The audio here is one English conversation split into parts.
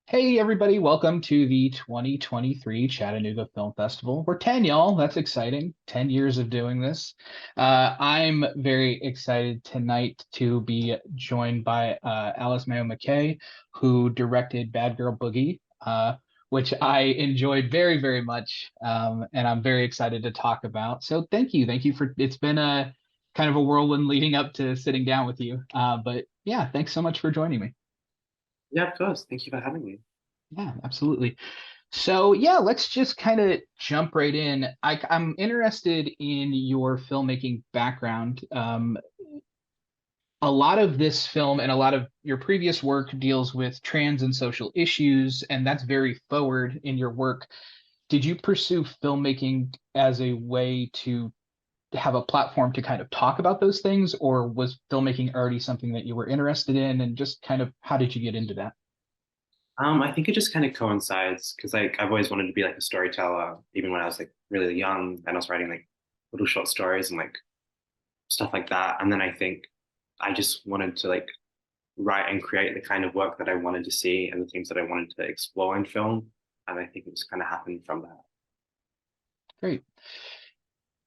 Hey everybody, welcome to the 2023 Chattanooga Film Festival. We're 10, y'all. That's exciting. 10 years of doing this. I'm very excited tonight to be joined by Alice Maio Mackay, who directed Bad Girl Boogey, which I enjoyed very, very much, and I'm very excited to talk about. So thank you. Thank you for, it's been a kind of a whirlwind leading up to sitting down with you. But yeah, thanks so much for joining me. Yeah, of course. Thank you for having me. Yeah, absolutely. So yeah, let's just kind of jump right in. I'm interested in your filmmaking background. A lot of this film and a lot of your previous work deals with trans and social issues, and that's very forward in your work. Did you pursue filmmaking as a way to have a platform to kind of talk about those things, or was filmmaking already something that you were interested in? And just kind of how did you get into that? I think it just kind of coincides because I've always wanted to be like a storyteller, even when I was like really young, and I was writing like little short stories and like stuff like that. And then I think I just wanted to like write and create the kind of work that I wanted to see and the things that I wanted to explore in film. And I think it just kind of happened from that. Great.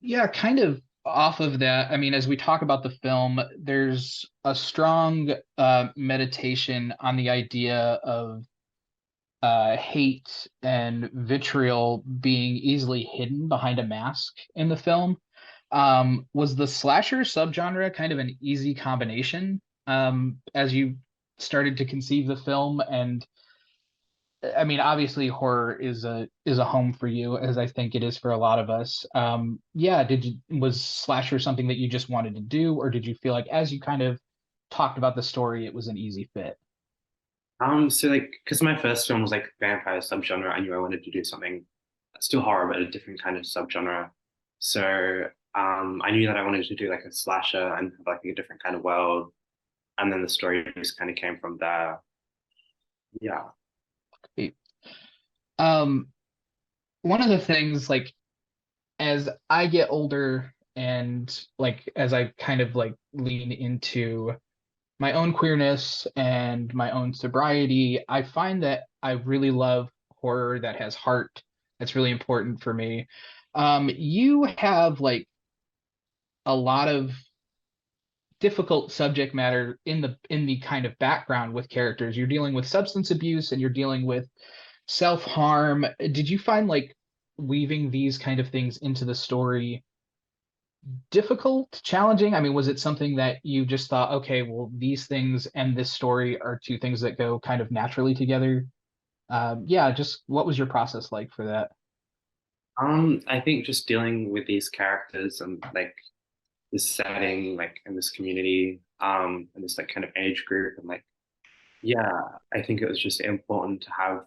Yeah, kind of off of that. I mean, as we talk about the film, there's a strong meditation on the idea of hate and vitriol being easily hidden behind a mask in the film. Was the slasher subgenre kind of an easy combination as you started to conceive the film? And I mean, obviously, horror is a home for you, as I think it is for a lot of us. Yeah, was slasher something that you just wanted to do, or did you feel like as you kind of talked about the story, it was an easy fit? So like, because my first film was like vampire subgenre, I knew I wanted to do something still horror, but a different kind of subgenre. So I knew that I wanted to do like a slasher and have like a different kind of world, and then the story just kind of came from there. Yeah. Um, One of the things, like as I get older and like as I kind of like lean into my own queerness and my own sobriety, I find that I really love horror that has heart. That's really important for me. You have like a lot of difficult subject matter in the kind of background with characters. You're dealing with substance abuse and you're dealing with self-harm. Did you find like weaving these kind of things into the story difficult, challenging? I mean, was it something that you just thought, okay, well, these things and this story are two things that go kind of naturally together? Yeah, just what was your process like for that? I think just dealing with these characters and like this setting, like in this community, and this like kind of age group, and like, yeah, I think it was just important to have,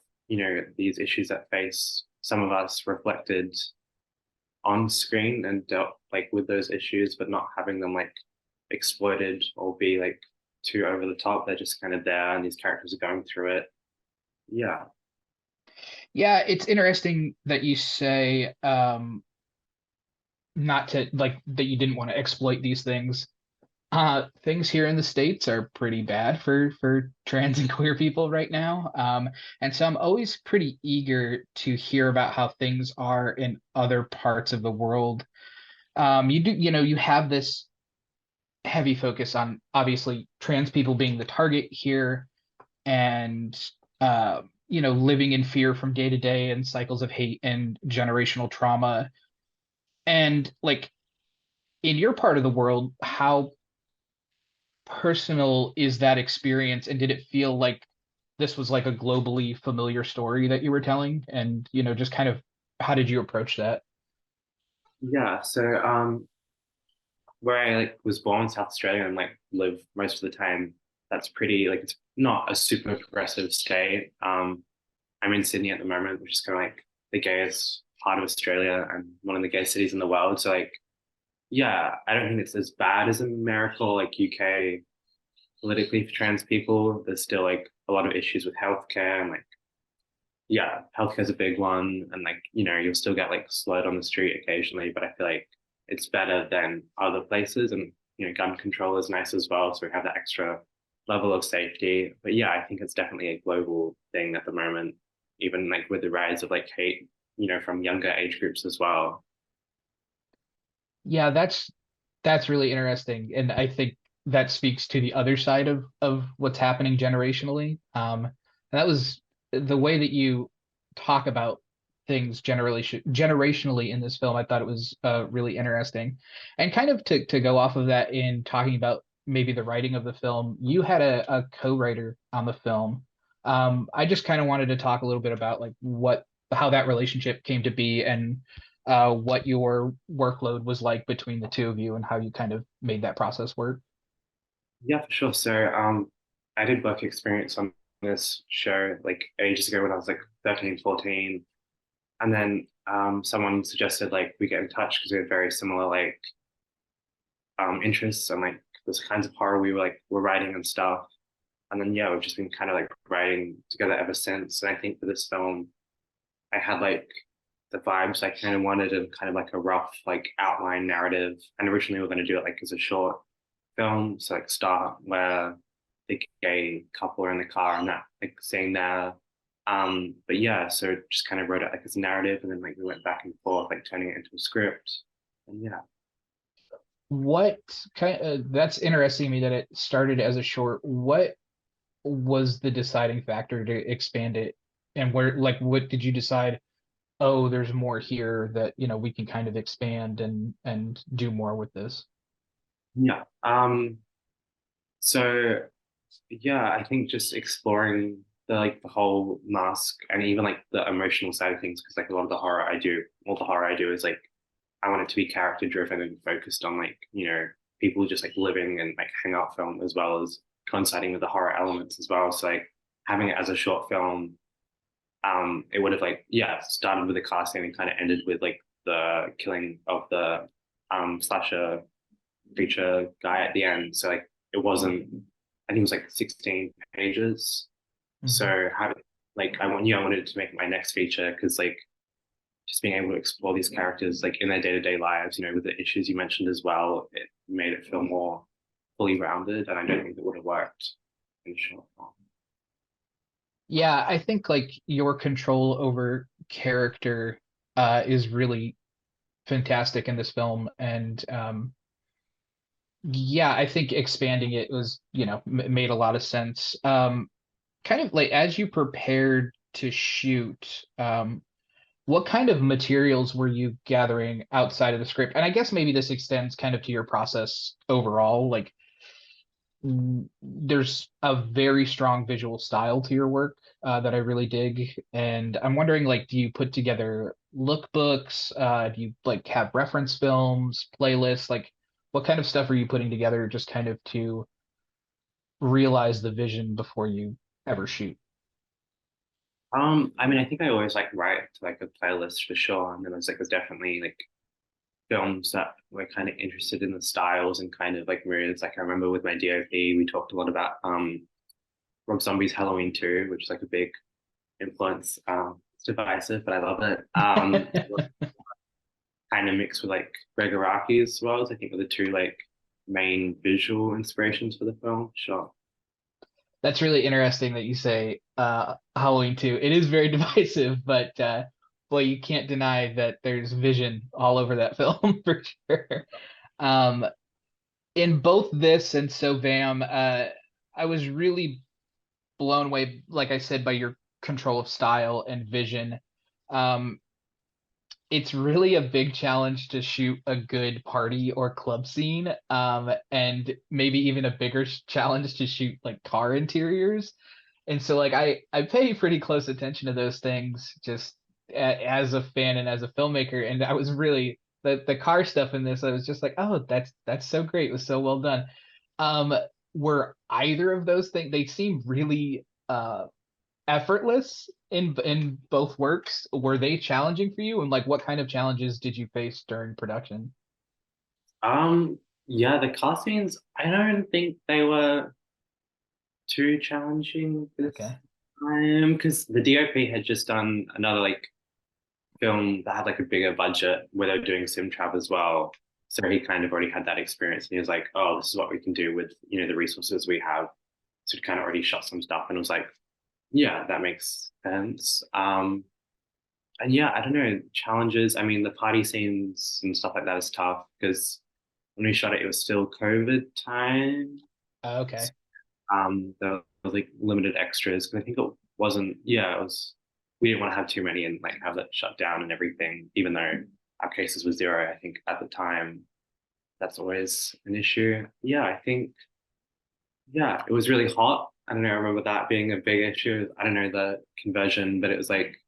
these issues that face some of us reflected on screen and dealt like with those issues, but not having them like exploited or be like too over the top. They're just kind of there, and these characters are going through it. Yeah. Yeah, it's interesting that you say not to like that you didn't want to exploit these things. Things here in the States are pretty bad for trans and queer people right now. And so I'm always pretty eager to hear about how things are in other parts of the world. You have this heavy focus on obviously trans people being the target here and living in fear from day to day and cycles of hate and generational trauma. And like in your part of the world, how personal is that experience? And did it feel like this was like a globally familiar story that you were telling? And, just kind of how did you approach that? Yeah. So where I like was born in South Australia and like live most of the time, that's pretty like it's not a super progressive state. I'm in Sydney at the moment, which is kind of like the gayest part of Australia and one of the gayest cities in the world. So like, yeah, I don't think it's as bad as America or like UK politically for trans people. There's still like a lot of issues with healthcare and like, yeah, healthcare is a big one. And like, you'll still get like slurred on the street occasionally, but I feel like it's better than other places. And, gun control is nice as well. So we have that extra level of safety. But yeah, I think it's definitely a global thing at the moment. rise of like hate, from younger age groups as well. Yeah, that's really interesting, and I think that speaks to the other side of what's happening generationally. And that was the way that you talk about things generally generationally in this film. I thought it was really interesting, and kind of to go off of that in talking about maybe the writing of the film. You had a co-writer on the film. I just kind of wanted to talk a little bit about like what how that relationship came to be and what your workload was like between the two of you and how you kind of made that process work. Yeah, for sure. So, I did work experience on this show like ages ago when I was like 13, 14. And then someone suggested like we get in touch because we had very similar like interests and like those kinds of horror we were writing and stuff. And then yeah, we've just been kind of like writing together ever since. And I think for this film, I had like the vibes I kind of wanted and kind of like a rough like outline narrative. And originally we were going to do it like as a short film, so like start where the gay couple are in the car and that like scene there. But yeah, so just kind of wrote it like as a narrative, and then like we went back and forth, like turning it into a script. And yeah. What kind that's interesting to me that it started as a short. What was the deciding factor to expand it? And where like what did you decide, oh, there's more here that, we can kind of expand and do more with this? Yeah. So yeah, I think just exploring the whole mask and even like the emotional side of things, because like a lot of the horror I do, all the horror I do is like I want it to be character driven and focused on like, people just like living and like hangout film as well as coinciding with the horror elements as well. So like having it as a short film, it would have like, yeah, started with the casting and kind of ended with like the killing of the slasher feature guy at the end. So like it wasn't, I think it was like 16 pages. Mhm. So how like I wanted to make my next feature because like just being able to explore these characters like in their day-to-day lives, with the issues you mentioned as well, it made it feel more fully rounded, and I don't think it would have worked in short form. Yeah, I think like your control over character is really fantastic in this film, and yeah, I think expanding it was, made a lot of sense. Kind of like as you prepared to shoot, what kind of materials were you gathering outside of the script? And I guess maybe this extends kind of to your process overall. Like, there's a very strong visual style to your work that I really dig, and I'm wondering, like, do you put together lookbooks? Do you like have reference films, playlists? Like, what kind of stuff are you putting together just kind of to realize the vision before you ever shoot? I mean, I think I always like write like a playlist for sure, and then there's definitely like films that were kind of interested in the styles and kind of like moods. Like I remember with my DOP, we talked a lot about Rob Zombie's Halloween 2, which is like a big influence. It's divisive, but I love it. Kind of mixed with like Greg Araki as well. I think are the two like main visual inspirations for the film. Sure. That's really interesting that you say Halloween 2. It is very divisive, but boy, you can't deny that there's vision all over that film for sure. Um, in both this and So Vam, I was really blown away, like I said, by your control of style and vision. Um, it's really a big challenge to shoot a good party or club scene, and maybe even a bigger challenge to shoot like car interiors. And so like I pay pretty close attention to those things just as a fan and as a filmmaker. And I was really the car stuff in this, I was just like, oh, that's so great. It was so well done. Um, were either of those things, they seem really effortless in both works. Were they challenging for you? And like what kind of challenges did you face during production? Yeah, the car scenes, I don't think they were too challenging this Okay. time because the DOP had just done another like film that had like a bigger budget where they were doing sim trav as well. So he kind of already had that experience, and he was like, "Oh, this is what we can do with the resources we have." So he kind of already shot some stuff, and it was like, "Yeah, that makes sense." And yeah, I don't know, challenges. I mean, the party scenes and stuff like that is tough because when we shot it, it was still COVID time. Okay. There was like limited extras. 'Cause I think it wasn't, yeah, it was, we didn't want to have too many and like have that shut down and everything, even though our cases were zero, I think at the time. That's always an issue. Yeah, I think, yeah, it was really hot. I don't know, I remember that being a big issue. I don't know the conversion, but it was like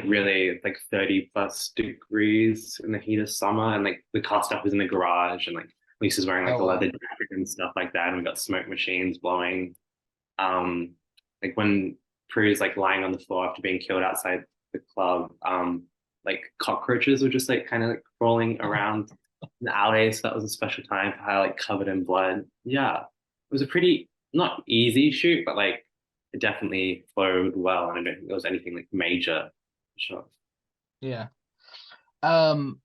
really like 30 plus degrees in the heat of summer, and like the car stuff was in the garage, and like Lisa's wearing like Oh a leather wow. jacket and stuff like that, and we got smoke machines blowing. Um, like when Prue's like lying on the floor after being killed outside the club, like cockroaches were just like kind of like crawling around in the alley. So that was a special time for her, like covered in blood. Yeah, it was a pretty not easy shoot, but like it definitely flowed well, and I don't think there was anything like major. Sure. Yeah. Um,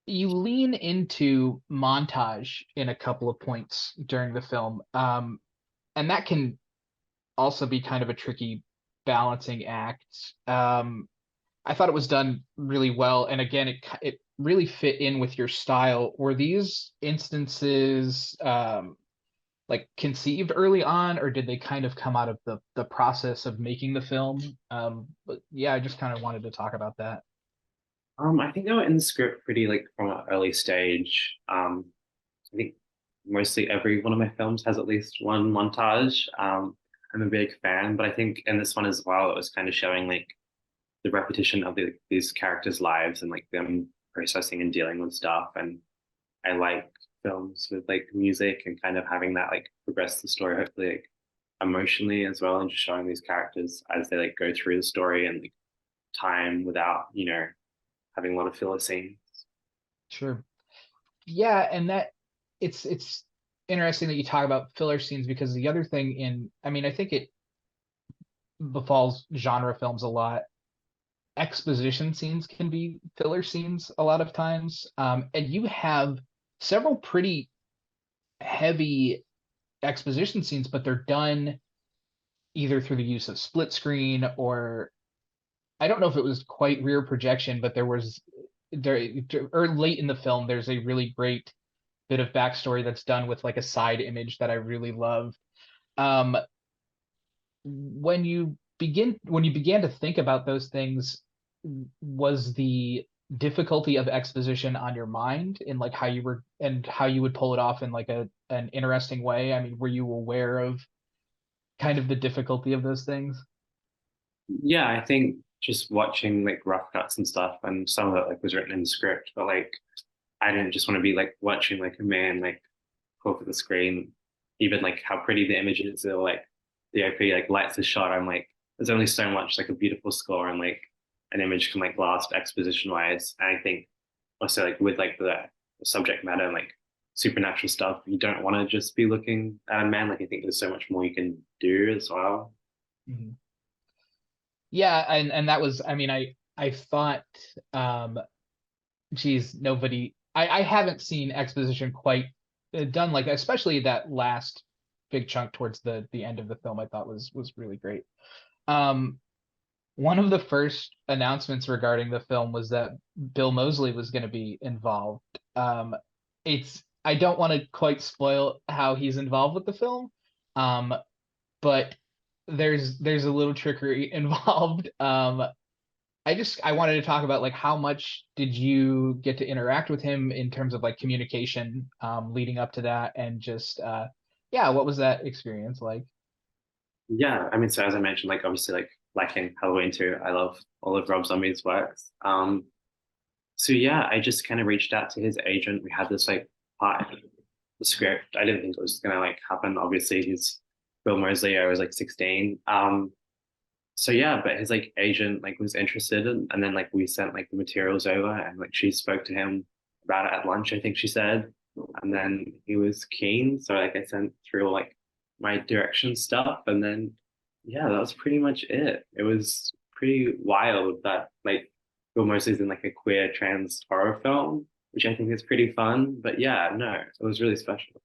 you lean into montage in a couple of points during the film. And that can also be kind of a tricky balancing act. I thought it was done really well, and again, it really fit in with your style. Were these instances like conceived early on, or did they kind of come out of the process of making the film? But yeah, I just kind of wanted to talk about that. I think they were in the script pretty like from an early stage. I think mostly every one of my films has at least one montage. I'm a big fan, but I think in this one as well, it was kind of showing like the repetition of these characters' lives and like them processing and dealing with stuff. And I like films with like music and kind of having that like progress the story, hopefully like emotionally as well, and just showing these characters as they like go through the story and like time without, having a lot of filler scenes. Sure. Yeah, and that it's interesting that you talk about filler scenes because the other thing I mean, I think it befalls genre films a lot. Exposition scenes can be filler scenes a lot of times. And you have several pretty heavy exposition scenes, but they're done either through the use of split screen or I don't know if it was quite rear projection, but there or late in the film, there's a really great bit of backstory that's done with like a side image that I really love. Um, when you began to think about those things, was the difficulty of exposition on your mind in like how you were and how you would pull it off in like a an interesting way? I mean, were you aware of kind of the difficulty of those things? Yeah, I think just watching like rough cuts and stuff, and some of it like was written in the script, but like I didn't just want to be like watching like a man like go for the screen, even like how pretty the image is, or like the OP like lights the shot. I'm like, there's only so much like a beautiful score and like an image can like last exposition wise. And I think also like with like the subject matter and like supernatural stuff, you don't want to just be looking at a man. Like I think there's so much more you can do as well. Mhm. Yeah, and that was I mean I thought geez, I haven't seen exposition quite done like especially that last big chunk towards the end of the film I thought was really great. Um, one of the first announcements regarding the film was that Bill Moseley was going to be involved. It's I don't want to quite spoil how he's involved with the film, um, but there's a little trickery involved. I wanted to talk about like how much did you get to interact with him in terms of like communication leading up to that and just yeah, what was that experience like? Yeah, I mean, so as I mentioned, like obviously like liking Halloween too. I love all of Rob Zombie's works. So yeah, I just kind of reached out to his agent. We had this like part in the script. I didn't think it was gonna like happen. Obviously, he's Bill Moseley. I was like 16. So yeah, but his like agent like was interested and then like we sent like the materials over and like she spoke to him about it at lunch, I think she said. And then he was keen. So like I sent through like my direction stuff and then yeah, that was pretty much it. It was pretty wild that like Bill Moseley's in like a queer trans horror film, which I think is pretty fun. But yeah, no, it was really special.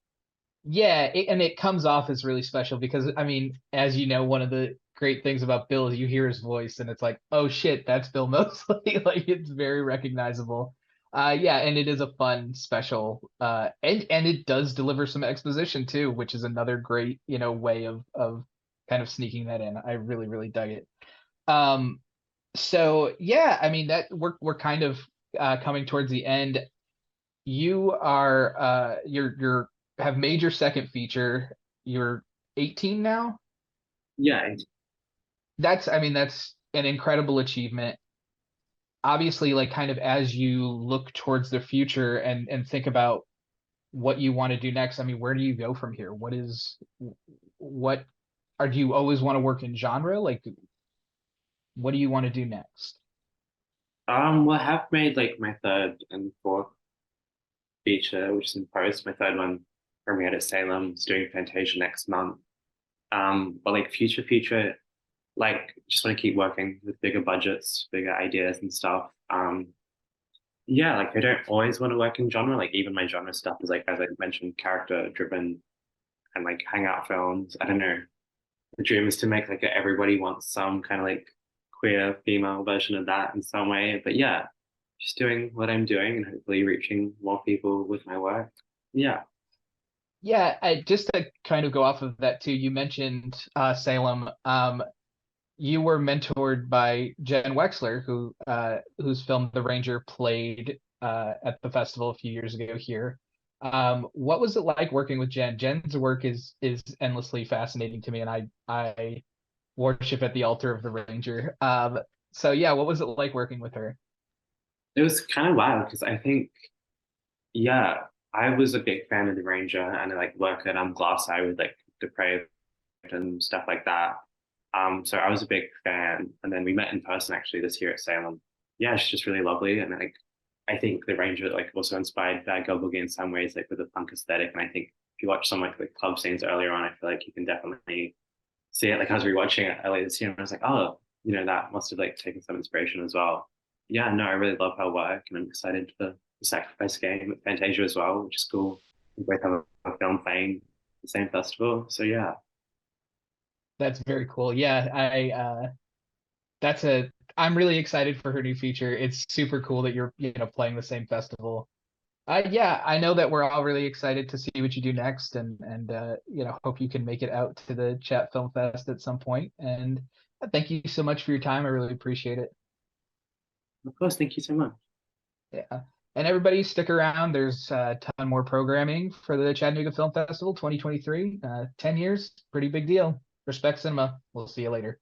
Yeah, and it comes off as really special because I mean, as you know, one of the great things about Bill is you hear his voice and it's like, oh shit, that's Bill Moseley. Like it's very recognizable. Yeah, and it is a fun special. And it does deliver some exposition too, which is another great, way of kind of sneaking that in. I really, really dug it. Um, so yeah, I mean that we're kind of coming towards the end. You are you're have made your second feature. You're 18 now. Yeah, I mean, that's an incredible achievement. Obviously, like kind of as you look towards the future and think about what you want to do next, I mean, where do you go from here? What do you always want to work in genre? Like, what do you want to do next? well, I have made like my third and fourth feature, which is in post. My third one premiered at Salem. It's doing Fantasia next month. But like future, like just want to keep working with bigger budgets, bigger ideas and stuff. Yeah, like I don't always want to work in genre. Like even my genre stuff is like, as I mentioned, character driven and like hangout films. I don't know. The dream is to make like a everybody wants some kind of like queer female version of that in some way. But yeah, just doing what I'm doing and hopefully reaching more people with my work. Yeah. Yeah, just to kind of go off of that too, you mentioned Salem. You were mentored by Jen Wexler, whose film The Ranger played at the festival a few years ago here. What was it like working with Jen? Jen's work is endlessly fascinating to me, and I worship at the altar of the Ranger. So yeah, what was it like working with her? It was kind of wild because I think, yeah, I was a big fan of the Ranger and I like work at Glass Eye with like Depraved and stuff like that. So I was a big fan, and then we met in person actually this year at Salem. Yeah, she's just really lovely, and like I think the Ranger like also inspired Bad Girl Boogey in some ways, like with the punk aesthetic. And I think if you watch some like the club scenes earlier on, I feel like you can definitely see it. Like I was rewatching it earlier this year, and I was like, oh, that must have like taken some inspiration as well. Yeah, no, I really love her work, and I'm excited for the Sacrifice Game at Fantasia as well, which is cool. We both have a film playing the same festival, so yeah. That's very cool. Yeah, that's a I'm really excited for her new feature. It's super cool that you're playing the same festival. Yeah, I know that we're all really excited to see what you do next, and hope you can make it out to the Chat Film Fest at some point. And thank you so much for your time. I really appreciate it. Of course, thank you so much. Yeah, and everybody stick around. There's a ton more programming for the Chattanooga Film Festival 2023. 10 years, pretty big deal. Respect cinema. We'll see you later.